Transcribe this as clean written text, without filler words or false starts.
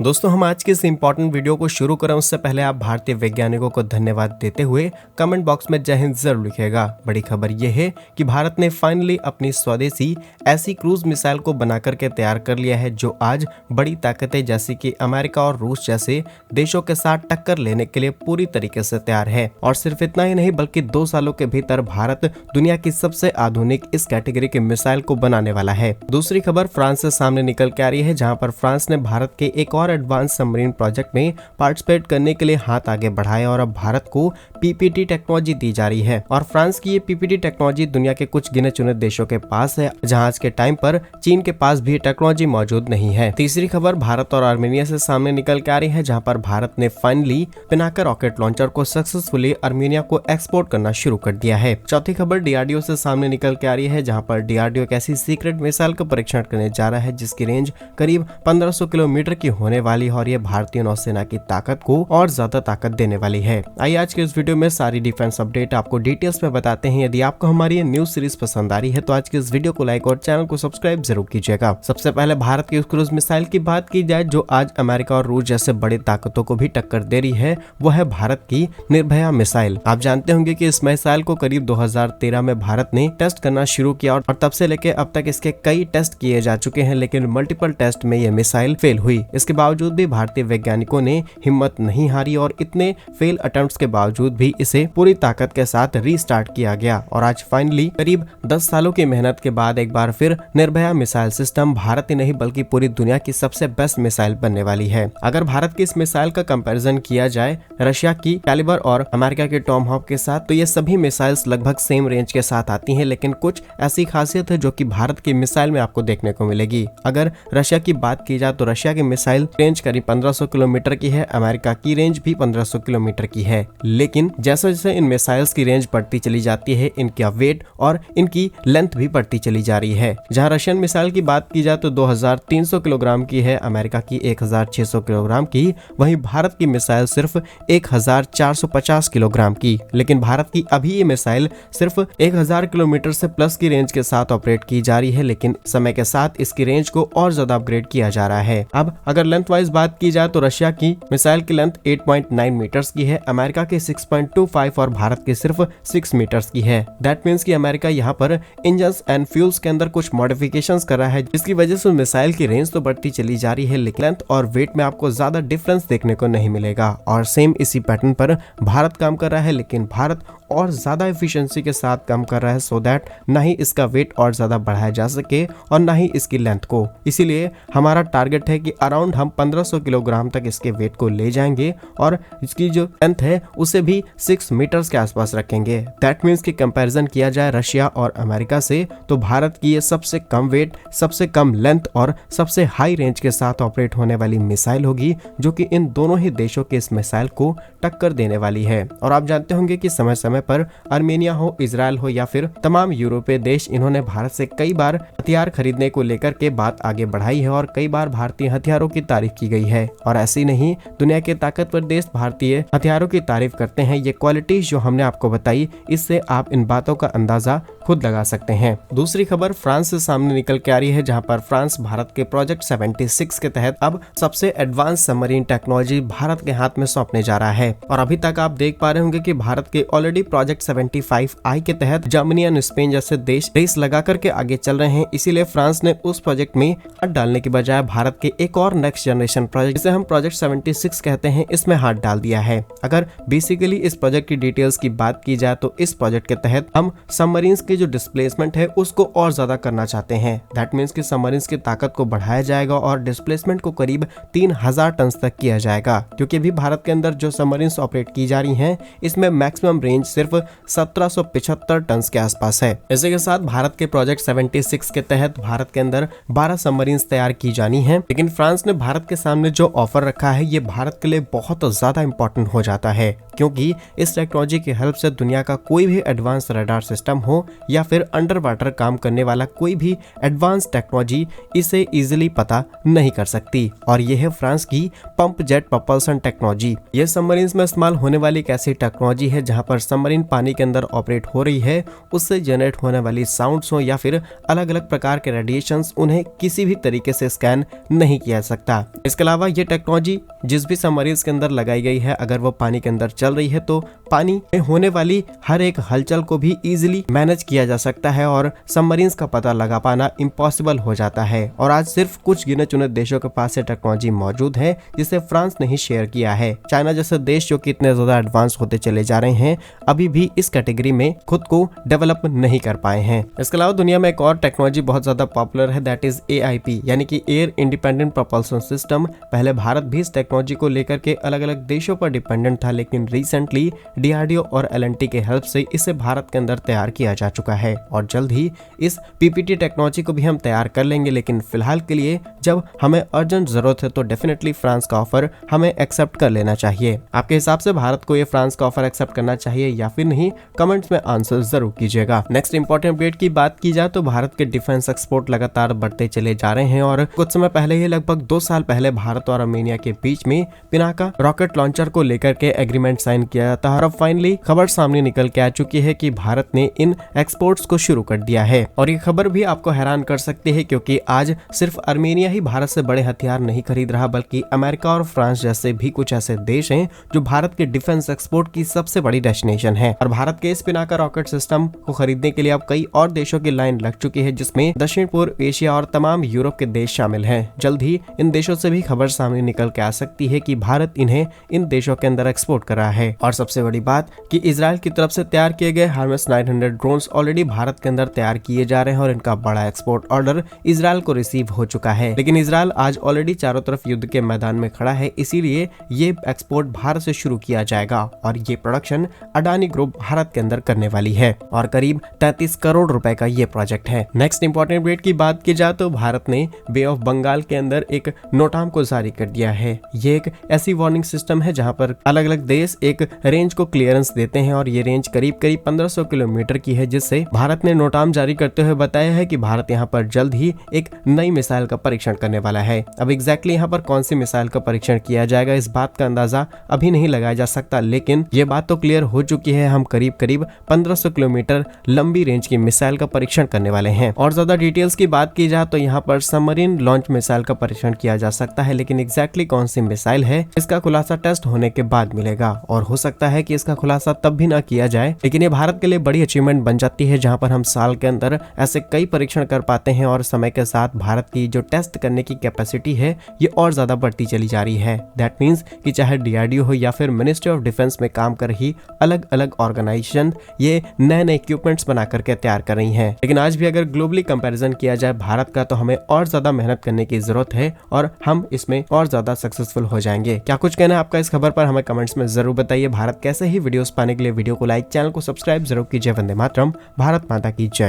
दोस्तों हम आज के इस इम्पोर्टेंट वीडियो को शुरू करें उससे पहले आप भारतीय वैज्ञानिकों को धन्यवाद देते हुए कमेंट बॉक्स में जय हिंद जरूर लिखिएगा। बड़ी खबर यह है कि भारत ने फाइनली अपनी स्वदेशी ऐसी क्रूज मिसाइल को बना करके तैयार कर लिया है जो आज बड़ी ताकतें जैसे कि अमेरिका और रूस जैसे देशों के साथ टक्कर लेने के लिए पूरी तरीके से तैयार है। और सिर्फ इतना ही नहीं बल्कि 2 सालों के भीतर भारत दुनिया की सबसे आधुनिक इस कैटेगरी की मिसाइल को बनाने वाला है। दूसरी खबर फ्रांस से सामने निकल के आ रही है, जहां पर फ्रांस ने भारत के एक और एडवांस सबमरीन प्रोजेक्ट में पार्टिसिपेट करने के लिए हाथ आगे बढ़ाया और अब भारत को पीपीटी टेक्नोलॉजी दी जा रही है। और फ्रांस की ये पीपीटी टेक्नोलॉजी दुनिया के कुछ गिने चुने देशों के पास है, जहां आज के टाइम पर चीन के पास भी टेक्नोलॉजी मौजूद नहीं है। तीसरी खबर भारत और आर्मेनिया से सामने निकल के आ रही है, जहां पर भारत ने फाइनली पिनाका रॉकेट लॉन्चर को सक्सेसफुली आर्मेनिया को एक्सपोर्ट करना शुरू कर दिया है। चौथी खबर डीआरडीओ से सामने निकल के आ रही है, जहां पर डीआरडीओ एक ऐसी सीक्रेट मिसाइल का परीक्षण करने जा रहा है जिसकी रेंज करीब 1500 किलोमीटर की होने वाली है और ये भारतीय नौसेना की ताकत को और ज्यादा ताकत देने वाली है। आइए आज के इस वीडियो में सारी डिफेंस अपडेट आपको डिटेल्स में बताते हैं। यदि आपको हमारी ये न्यूज सीरीज पसंद आ रही है तो आज के इस वीडियो को लाइक और चैनल को सब्सक्राइब जरूर कीजिएगा। सबसे पहले भारत की उस क्रूज मिसाइल की बात की जाए जो आज अमेरिका और रूस जैसे बड़ी ताकतों को भी टक्कर दे रही है, वो है भारत की निर्भया मिसाइल। आप जानते होंगे कि इस मिसाइल को करीब 2013 में भारत ने टेस्ट करना शुरू किया और तब से लेकर अब तक इसके कई टेस्ट किए जा चुके हैं, लेकिन मल्टीपल टेस्ट में ये मिसाइल फेल हुई। इसके बावजूद भी भारतीय वैज्ञानिकों ने हिम्मत नहीं हारी और इतने फेल अटेम्प्ट्स के बावजूद भी इसे पूरी ताकत के साथ रीस्टार्ट किया गया और आज फाइनली करीब 10 सालों की मेहनत के बाद एक बार फिर निर्भया मिसाइल सिस्टम भारत ही नहीं बल्कि पूरी दुनिया की सबसे बेस्ट मिसाइल बनने वाली है। अगर भारत की इस मिसाइल का कंपैरिजन किया जाए रशिया की कैलिबर और अमेरिका के टॉमहॉक के साथ, तो ये सभी मिसाइल्स लगभग सेम रेंज के साथ आती हैं, लेकिन कुछ ऐसी खासियत है जो कि भारत की मिसाइल में आपको देखने को मिलेगी। अगर रशिया की बात की जाए तो रशिया की मिसाइल रेंज करीब 1500 किलोमीटर की है, अमेरिका की रेंज भी 1500 किलोमीटर की है। लेकिन जैसे जैसे इन मिसाइल्स की रेंज बढ़ती चली जाती है, इनका वेट और इनकी लेंथ भी बढ़ती चली जा रही है। जहां रशियन मिसाइल की बात की जाए तो 2300 किलोग्राम की है, अमेरिका की 1600 किलोग्राम की, वहीं भारत की मिसाइल सिर्फ 1450 किलोग्राम की। लेकिन भारत की अभी ये मिसाइल सिर्फ 1000 किलोमीटर से प्लस की रेंज के साथ ऑपरेट की जा रही है, लेकिन समय के साथ इसकी रेंज को और ज्यादा अपग्रेड किया जा रहा है। अब अगर लेंथ वाइज बात की जाए तो रशिया की मिसाइल की लेंथ 8.9 मीटर्स की है, अमेरिका की 6.25 और भारत की सिर्फ 6 मीटर्स की है। दैट मींस कि अमेरिका यहाँ पर इंजन्स एंड फ्यूल्स के अंदर कुछ मॉडिफिकेशंस कर रहा है, जिसकी वजह से मिसाइल की रेंज तो बढ़ती चली जा रही है, लेकिन लेंथ और वेट में आपको ज्यादा डिफरेंस देखने को नहीं मिलेगा। और सेम इसी पैटर्न पर भारत काम कर रहा है, लेकिन भारत और ज्यादा एफिशिएंसी के साथ काम कर रहा है सो दैट ना ही इसका वेट और ज्यादा बढ़ाया जा सके और ना ही इसकी लेंथ को। इसीलिए हमारा टारगेट है कि अराउंड हम 1500 किलोग्राम तक इसके वेट को ले जाएंगे और इसकी जो लेंथ है उसे भी 6 मीटर्स के आसपास रखेंगे। दैट मीन्स कि कंपैरिजन किया जाए रशिया और अमेरिका से तो भारत की ये सबसे कम वेट, सबसे कम लेंथ और सबसे हाई रेंज के साथ ऑपरेट होने वाली मिसाइल होगी, जो कि इन दोनों ही देशों के इस मिसाइल को टक्कर देने वाली है। और आप जानते होंगे कि समय समय पर आर्मेनिया हो, इजराइल हो या फिर तमाम यूरोपीय देश, इन्होंने भारत से कई बार हथियार खरीदने को लेकर के बात आगे बढ़ाई है और कई बार भारतीय हथियारों की तारीफ की गई है। और ऐसी नहीं, दुनिया के ताकतवर देश भारतीय हथियारों की तारीफ करते हैं। ये क्वालिटीज जो हमने आपको बताई, इससे आप इन बातों का अंदाजा खुद लगा सकते हैं। दूसरी खबर फ्रांस से सामने निकल के आ रही है, जहां पर फ्रांस भारत के प्रोजेक्ट 76 के तहत अब सबसे एडवांस सबमरीन टेक्नोलॉजी भारत के हाथ में सौंपने जा रहा है। और अभी तक आप देख पा रहे होंगे कि भारत के ऑलरेडी प्रोजेक्ट 75I के तहत जर्मनी और स्पेन जैसे देश रेस लगा करके आगे चल रहे हैं। इसीलिए फ्रांस ने उस प्रोजेक्ट में हाथ डालने की बजाय भारत के एक और नेक्स्ट जनरेशन प्रोजेक्ट, जिसे हम प्रोजेक्ट 76 कहते हैं, इसमें हाथ डाल दिया है। अगर बेसिकली इस प्रोजेक्ट की डिटेल्स की बात की जाए तो इस प्रोजेक्ट के तहत हम सबमरीन्स की जो डिस्प्लेसमेंट है उसको और ज्यादा करना चाहते हैं। दैट मीन्स कि सबमरीन्स की ताकत को बढ़ाया जाएगा और डिस्प्लेसमेंट को करीब 3000 टन तक किया जाएगा, क्योंकि अभी भारत के अंदर जो सबमरीन्स ऑपरेट की जा रही हैं इसमें मैक्सिमम रेंज सिर्फ 1775 टन के आसपास है। इसी के साथ भारत के प्रोजेक्ट 76 के तहत भारत के अंदर 12 सबमरीन्स तैयार की जानी है, लेकिन फ्रांस ने भारत के सामने जो ऑफर रखा है ये भारत के लिए बहुत ज्यादा इंपॉर्टेंट हो जाता है, क्योंकि इस टेक्नोलॉजी की हेल्प से दुनिया का कोई भी एडवांस रडार सिस्टम हो या फिर अंडर वाटर काम करने वाला कोई भी एडवांस टेक्नोलॉजी इसे इजीली पता नहीं कर सकती। और यह है फ्रांस की पंप जेट propulsion टेक्नोलॉजी। ये सबमरीन्स में इस्तेमाल होने वाली एक ऐसी टेक्नोलॉजी है जहां पर सबमरीन सबमरीन पानी के अंदर ऑपरेट हो रही है उससे जनरेट होने वाली साउंड्स हो या फिर अलग अलग प्रकार के रेडिएशंस उन्हें किसी भी तरीके से स्कैन नहीं किया जा सकता। इसके अलावा ये टेक्नोलॉजी जिस भी सबमरीन के अंदर लगाई गई है, अगर वो पानी के अंदर चल रही है तो पानी में होने वाली हर एक हलचल को भी इजीली मैनेज किया जा सकता है और सबमरीन्स का पता लगा पाना इम्पॉसिबल हो जाता है। और आज सिर्फ कुछ गिने चुने देशों के पास ये टेक्नोलॉजी मौजूद है जिसे फ्रांस ने ही शेयर किया है। चाइना जैसे देश जो कि इतने ज्यादा एडवांस होते चले जा रहे हैं अभी भी इस कैटेगरी में खुद को डेवलप नहीं कर पाए हैं। इसके अलावा दुनिया में एक और टेक्नोलॉजी बहुत ज्यादा पॉपुलर है, दैट इज AIP यानी कि एयर इंडिपेंडेंट प्रोपल्सन सिस्टम। पहले भारत भी इस टेक्नोलॉजी को लेकर के अलग अलग देशों पर डिपेंडेंट था, लेकिन रिसेंटली DRDO और LNT के हेल्प से इसे भारत के अंदर तैयार किया जा चुका है और जल्द ही इस PPT टेक्नोलॉजी को भी हम तैयार कर लेंगे। लेकिन फिलहाल के लिए जब हमें अर्जेंट जरूरत है तो डेफिनेटली फ्रांस का ऑफर हमें एक्सेप्ट कर लेना चाहिए। आपके हिसाब से भारत को ये फ्रांस का ऑफर एक्सेप्ट करना चाहिए या फिर नहीं, कमेंट्स में आंसर जरूर कीजिएगा। नेक्स्ट इंपॉर्टेंट अपडेट की बात की जाए तो भारत के डिफेंस एक्सपोर्ट लगातार बढ़ते चले जा रहे हैं और कुछ समय पहले ही लगभग 2 साल पहले भारत और आर्मेनिया के बीच में पिनाका रॉकेट लॉन्चर को लेकर के एग्रीमेंट साइन किया जाता है और अब फाइनली खबर सामने निकल के आ चुकी है कि भारत ने इन एक्सपोर्ट्स को शुरू कर दिया है। और ये खबर भी आपको हैरान कर सकती है क्योंकि आज सिर्फ आर्मेनिया ही भारत से बड़े हथियार नहीं खरीद रहा, बल्कि अमेरिका और फ्रांस जैसे भी कुछ ऐसे देश हैं जो भारत के डिफेंस एक्सपोर्ट की सबसे बड़ी डेस्टिनेशन है। और भारत के इस पिनाका रॉकेट सिस्टम को खरीदने के लिए अब कई और देशों की लाइन लग चुकी है, जिसमें दक्षिण पूर्व एशिया और तमाम यूरोप के देश शामिल हैं। जल्द ही इन देशों से भी खबर सामने निकल के आ सकती है कि भारत इन्हें इन देशों के अंदर एक्सपोर्ट कर रहा है। और सबसे बड़ी बात कि इजराइल की तरफ से तैयार किए गए हर्मेस 900 ड्रोन्स ऑलरेडी भारत के अंदर तैयार किए जा रहे हैं और इनका बड़ा एक्सपोर्ट ऑर्डर इजराइल को रिसीव हो चुका है। लेकिन इजराइल आज ऑलरेडी चारों तरफ युद्ध के मैदान में खड़ा है, इसीलिए ये एक्सपोर्ट भारत से शुरू किया जाएगा और ये प्रोडक्शन अडानी ग्रुप भारत के अंदर करने वाली है और करीब 33 करोड़ रुपए का ये प्रोजेक्ट है। नेक्स्ट इंपॉर्टेंट अपडेट की बात की जाए तो भारत ने बे ऑफ बंगाल के अंदर एक नोटाम को जारी कर दिया है। ये एक ऐसी वार्निंग सिस्टम है जहां पर अलग अलग देश एक रेंज को क्लियरेंस देते हैं और ये रेंज करीब 1500 किलोमीटर की है, जिससे भारत ने नोटाम जारी करते हुए बताया है कि भारत यहां पर जल्द ही एक नई मिसाइल का परीक्षण करने वाला है। अब एग्जैक्टली यहां पर कौन सी मिसाइल का परीक्षण किया जाएगा इस बात का अंदाजा अभी नहीं लगाया जा सकता, लेकिन ये बात तो क्लियर हो चुकी है, हम करीब 1500 किलोमीटर लंबी रेंज की मिसाइल का परीक्षण करने वाले हैं। और ज्यादा डिटेल्स की बात की जाए तो यहाँ पर सबमरीन लॉन्च मिसाइल का परीक्षण किया जा सकता है, लेकिन एग्जैक्टली कौन सी मिसाइल है इसका खुलासा टेस्ट होने के बाद मिलेगा और हो सकता है कि इसका खुलासा तब भी ना किया जाए। लेकिन ये भारत के लिए बड़ी अचीवमेंट बन जाती है जहां पर हम साल के अंदर ऐसे कई परीक्षण कर पाते हैं और समय के साथ भारत की जो टेस्ट करने की कैपेसिटी है ये और ज्यादा बढ़ती चली जा रही है। दैट मीन्स कि चाहे DRDO हो या फिर मिनिस्ट्री ऑफ डिफेंस में काम कर रही अलग अलग ऑर्गेनाइजेशन ये नए नए इक्विपमेंट्स बना करके तैयार कर रही हैं। लेकिन आज भी अगर ग्लोबली कंपैरिजन किया जाए भारत का तो हमें और ज्यादा मेहनत करने की जरूरत है और हम इसमें और ज्यादा सक्सेसफुल हो जाएंगे। क्या कुछ कहना है आपका इस खबर पर, हमें कमेंट्स में जरूर बताइए। भारत कैसे ही वीडियोस पाने के लिए वीडियो को लाइक, चैनल को सब्सक्राइब जरूर कीजिए। वंदे मातरम, भारत माता की जय।